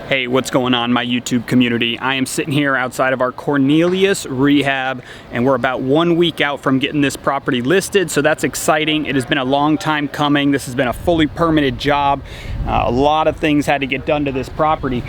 Hey, what's going on, my YouTube community? I am sitting here outside of our Cornelius Rehab, and we're about 1 week out from getting this property listed, so that's exciting. It has been a long time coming. This has been a fully permitted job. A lot of things had to get done to this property.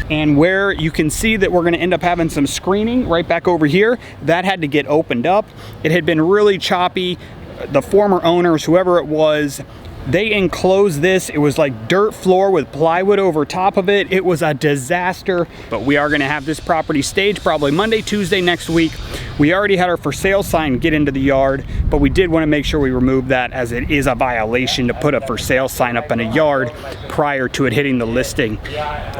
And where you can see that we're gonna end up having some screening right back over here, that had to get opened up. It had been really choppy. The former owners, whoever it was, they enclosed this. It was like dirt floor with plywood over top of it. It was a disaster, but we are gonna have this property staged probably Monday, Tuesday next week. We already had our for sale sign get into the yard, but we did wanna make sure we removed that, as it is a violation to put a for sale sign up in a yard prior to it hitting the listing,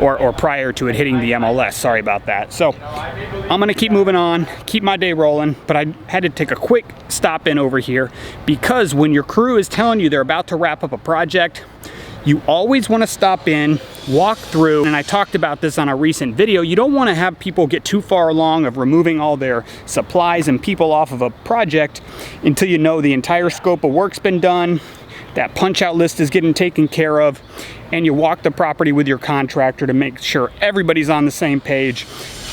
or prior to it hitting the MLS, sorry about that. So I'm gonna keep moving on, keep my day rolling, but I had to take a quick stop in over here because when your crew is telling you they're about to wrap up a project, you always want to stop in, walk through, and I talked about this on a recent video. You don't want to have people get too far along of removing all their supplies and people off of a project until you know the entire scope of work's been done, that punch out list is getting taken care of, and you walk the property with your contractor to make sure everybody's on the same page,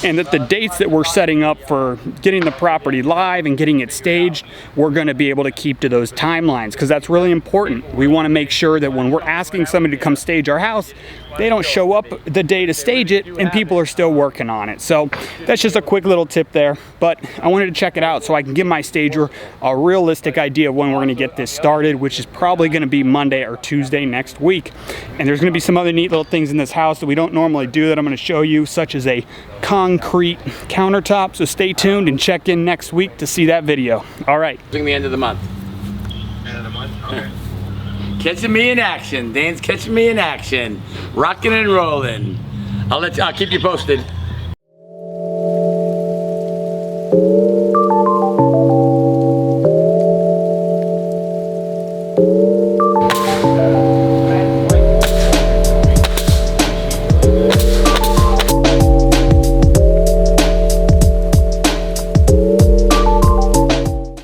and that the dates that we're setting up for getting the property live and getting it staged, we're gonna be able to keep to those timelines, because that's really important. We wanna make sure that when we're asking somebody to come stage our house, they don't show up the day to stage it and people are still working on it. So that's just a quick little tip there, but I wanted to check it out so I can give my stager a realistic idea of when we're gonna get this started, which is probably gonna be Monday or Tuesday next week. And there's gonna be some other neat little things in this house that we don't normally do that I'm gonna show you, such as a concrete countertop. So stay tuned and check in next week to see that video. All right. Bring the end of the month. End of the month? Okay. Catching me in action. Dan's catching me in action. Rocking and rolling. I'll keep you posted.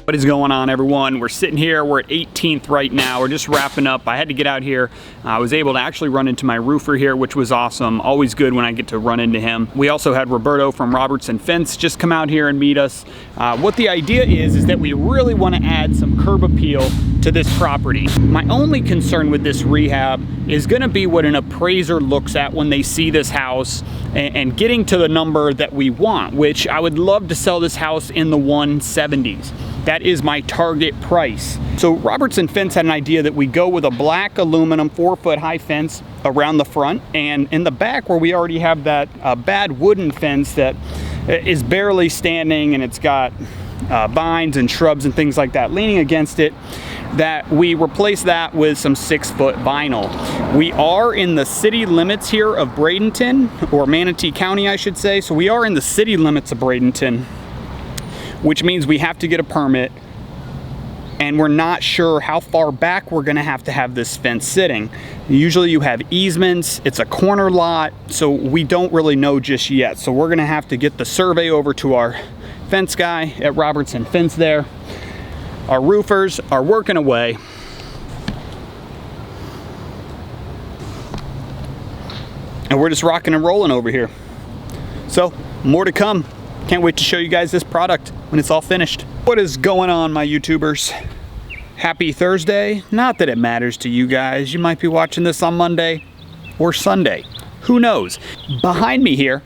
What is going on, everyone? We're sitting here, we're at 18th right now. We're just wrapping up. I had to get out here. I was able to actually run into my roofer here, which was awesome. Always good when I get to run into him. We also had Roberto from Robertson Fence just come out here and meet us. What the idea is that we really want to add some curb appeal to this property. My only concern with this rehab is gonna be what an appraiser looks at when they see this house and getting to the number that we want, which I would love to sell this house in the 170s. That is my target price. So Robertson Fence had an idea that we go with a black aluminum 4-foot high fence around the front, and in the back where we already have that bad wooden fence that is barely standing and it's got vines and shrubs and things like that leaning against it, that we replace that with some 6-foot vinyl. We are in the city limits here of Bradenton, or Manatee County I should say, so we are in the city limits of Bradenton, which means we have to get a permit, and we're not sure how far back we're gonna have to have this fence sitting. Usually you have easements, it's a corner lot, so we don't really know just yet. So we're gonna have to get the survey over to our fence guy at Robertson Fence there. Our roofers are working away. And we're just rocking and rolling over here. So, more to come. Can't wait to show you guys this product when it's all finished. What is going on, my YouTubers? Happy Thursday. Not that it matters to you guys. You might be watching this on Monday or Sunday. Who knows? Behind me here,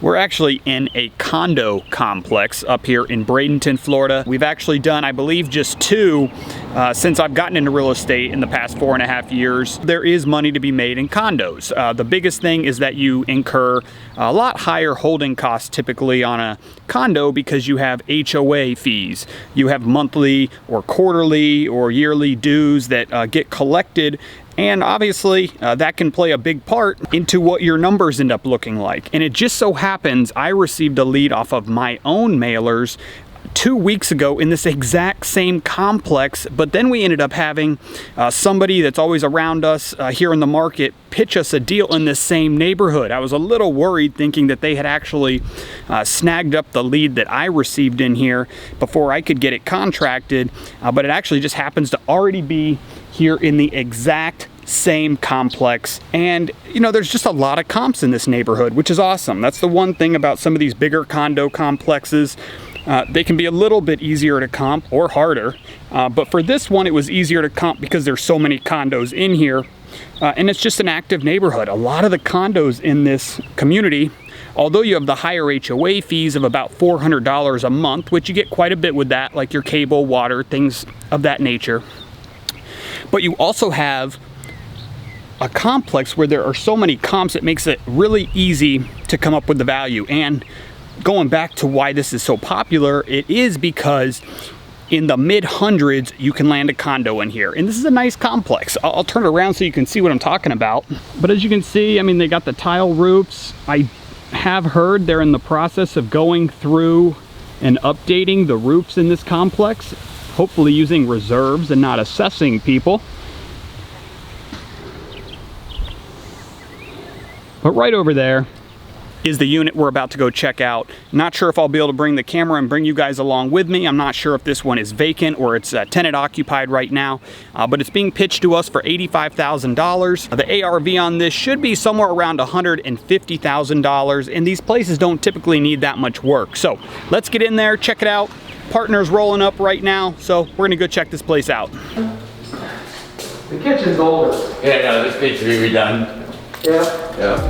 we're actually in a condo complex up here in Bradenton, Florida. We've actually done, I believe, just 2 since I've gotten into real estate in the past 4.5 years. There is money to be made in condos. The biggest thing is that you incur a lot higher holding costs typically on a condo because you have HOA fees. You have monthly or quarterly or yearly dues that get collected. And obviously that can play a big part into what your numbers end up looking like. And it just so happens I received a lead off of my own mailers 2 weeks ago in this exact same complex, but then we ended up having somebody that's always around us here in the market pitch us a deal in this same neighborhood. I was a little worried thinking that they had actually snagged up the lead that I received in here before I could get it contracted, but it actually just happens to already be here in the exact same complex. And you know, there's just a lot of comps in this neighborhood, which is awesome. That's the one thing about some of these bigger condo complexes. They can be a little bit easier to comp or harder, but for this one it was easier to comp because there's so many condos in here, and it's just an active neighborhood. A lot of the condos in this community, although you have the higher HOA fees of about $400 a month, which you get quite a bit with that, like your cable, water, things of that nature, but you also have a complex where there are so many comps, it makes it really easy to come up with the value. And going back to why this is so popular, it is because in the mid-hundreds you can land a condo in here, and this is a nice complex. I'll turn it around so you can see what I'm talking about. But as you can see, I mean, they got the tile roofs. I have heard they're in the process of going through and updating the roofs in this complex, hopefully using reserves and not assessing people. But right over there is the unit we're about to go check out. Not sure if I'll be able to bring the camera and bring you guys along with me. I'm not sure if this one is vacant or it's tenant occupied right now, but it's being pitched to us for $85,000. The ARV on this should be somewhere around $150,000, and these places don't typically need that much work. So let's get in there, check it out. Partner's rolling up right now, so we're gonna go check this place out. The kitchen's older. Yeah, no, this needs to be redone. Yeah. Yeah.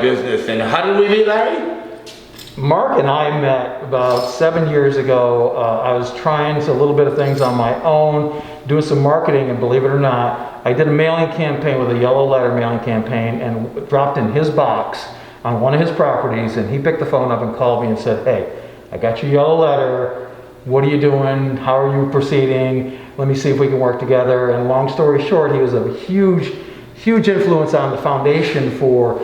Business. And how did we meet, Larry? Mark and I met about 7 years ago. I was trying a little bit of things on my own, doing some marketing, and believe it or not, I did a mailing campaign with a yellow letter mailing campaign and dropped in his box on one of his properties, and he picked the phone up and called me and said, "Hey, I got your yellow letter. What are you doing? How are you proceeding? Let me see if we can work together." And long story short, he was a huge influence on the foundation for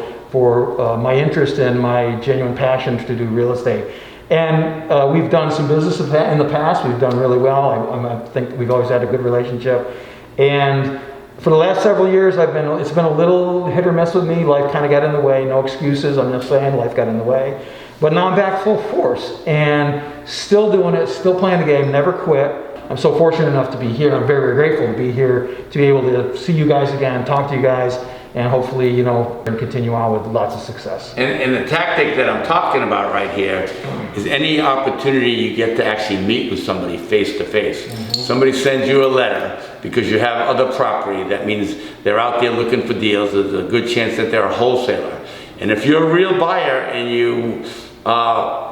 my interest and my genuine passion to do real estate. And we've done some business in the past. We've done really well. I think we've always had a good relationship. And for the last several years, it's been a little hit or miss with me. Life kind of got in the way. No excuses. I'm just saying life got in the way. But now I'm back full force and still doing it, still playing the game, never quit. I'm so fortunate enough to be here. I'm very, very grateful to be here, to be able to see you guys again, talk to you guys, and hopefully, you know, continue on with lots of success. And the tactic that I'm talking about right here is any opportunity you get to actually meet with somebody face to face. Somebody sends you a letter because you have other property. That means they're out there looking for deals. There's a good chance that they're a wholesaler. And if you're a real buyer and you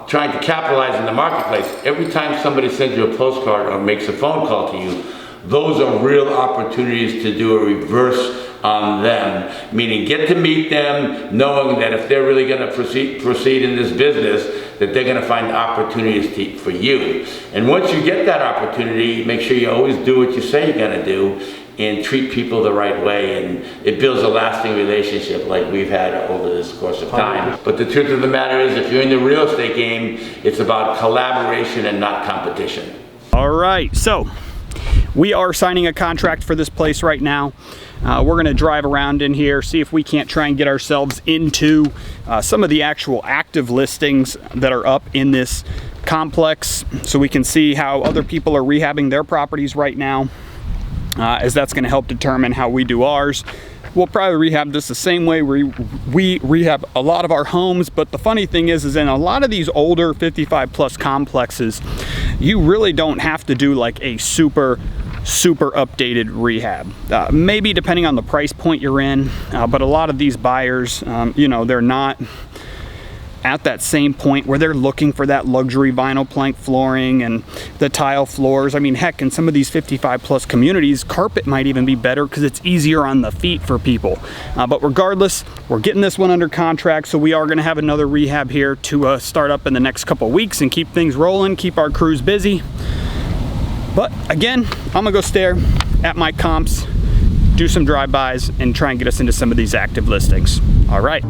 trying to capitalize in the marketplace, every time somebody sends you a postcard or makes a phone call to you, those are real opportunities to do a reverse on them, meaning get to meet them knowing that if they're really going to proceed in this business, that they're going to find opportunities for you. And once you get that opportunity, make sure you always do what you say you're going to do and treat people the right way, and it builds a lasting relationship like we've had over this course of time. But the truth of the matter is, if you're in the real estate game, it's about collaboration and not competition. All right, so we are signing a contract for this place right now. We're gonna drive around in here, see if we can't try and get ourselves into some of the actual active listings that are up in this complex, so we can see how other people are rehabbing their properties right now, as that's gonna help determine how we do ours. We'll probably rehab this the same way we rehab a lot of our homes, but the funny thing is in a lot of these older 55 plus complexes, you really don't have to do like a super updated rehab. Maybe depending on the price point you're in, but a lot of these buyers, you know, they're not at that same point where they're looking for that luxury vinyl plank flooring and the tile floors. I mean, heck, in some of these 55 plus communities, carpet might even be better because it's easier on the feet for people. But regardless, we're getting this one under contract, so we are going to have another rehab here to start up in the next couple weeks and keep things rolling, keep our crews busy. But again, I'm gonna go stare at my comps, do some drive-bys, and try and get us into some of these active listings. All right.